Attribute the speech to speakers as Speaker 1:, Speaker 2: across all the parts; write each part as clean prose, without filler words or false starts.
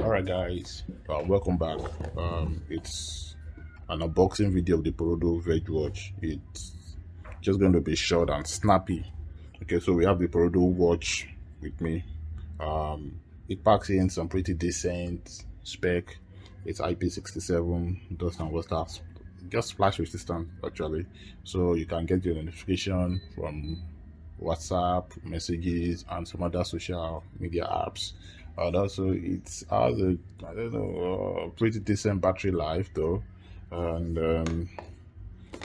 Speaker 1: All right, guys, welcome back. It's an unboxing video of the Porodo Verge watch. It's just going to be short and snappy. Okay, so we have the Porodo watch with me. It packs in some pretty decent spec. It's IP67, dust and water, just splash resistant actually. So you can get your notification from WhatsApp messages and some other social media apps. And also it has a, I don't know, pretty decent battery life though, and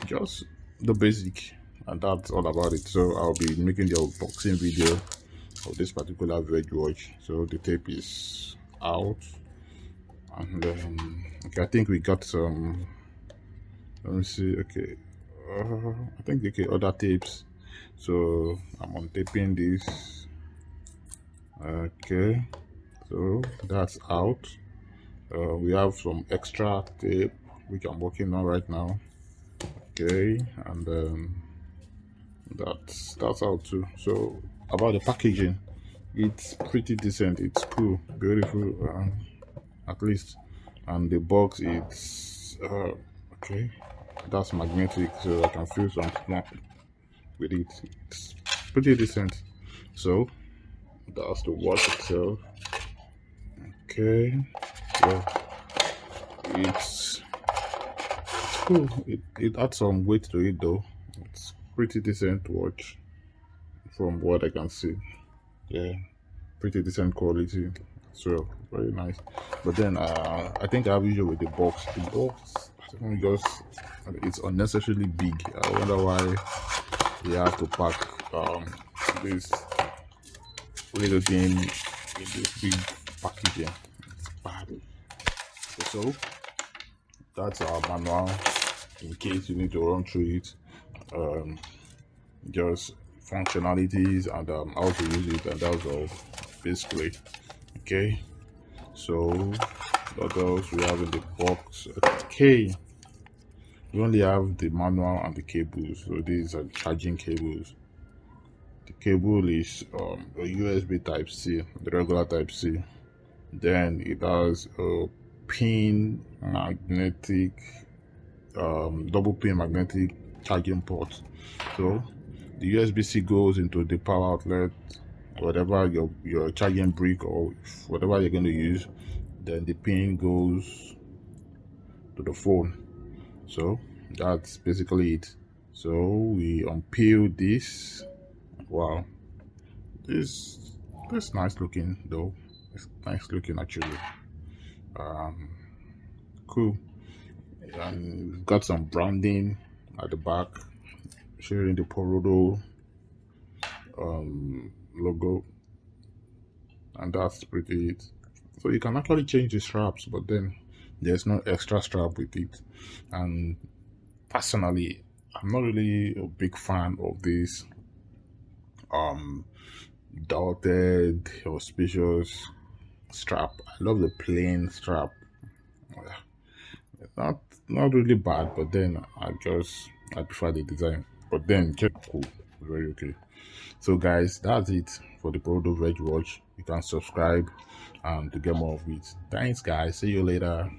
Speaker 1: just the basic, and that's all about it. So I'll be making the unboxing video of this particular Verge watch. So the tape is out, and okay, I think we got some, let me see, okay, I think okay, other tapes. So I'm untaping this. Okay, so that's out. We have some extra tape which I'm working on right now. Okay, and that's out too. So about the packaging, it's pretty decent. It's cool, beautiful, at least. And the box, it's okay. That's magnetic, so I can feel some snap with it. It's pretty decent. So that's the watch itself. Okay, well, it's cool. It adds some weight to it though. It's pretty decent watch from what I can see. Yeah, pretty decent quality. So very nice. But then I think I have issue with the box. The box, I don't know, just it's unnecessarily big. I wonder why they have to pack this little thing in this big packaging. It's bad. So that's our manual in case you need to run through it. Just functionalities and how to use it, and that's all basically. Okay, so what else we have in the box? Okay, we only have the manual and the cables. So these are charging cables. The cable is a USB type C, the regular type C. Then it has a pin magnetic, double pin magnetic charging port. So the USB-C goes into the power outlet, whatever your charging brick or whatever you're going to use. Then the pin goes to the phone. So that's basically it. So we unpeel this. Wow, this nice looking though. It's nice looking actually. Cool. And we've got some branding at the back showing the Porodo logo, and that's pretty it. So you can actually change the straps, but then there's no extra strap with it. And personally, I'm not really a big fan of this dotted auspicious strap. I love the plain strap. Not really bad, but then I prefer the design. But then just cool, very okay. So guys, that's it for the Porodo Verge watch. You can subscribe to get more of it. Thanks guys, see you later.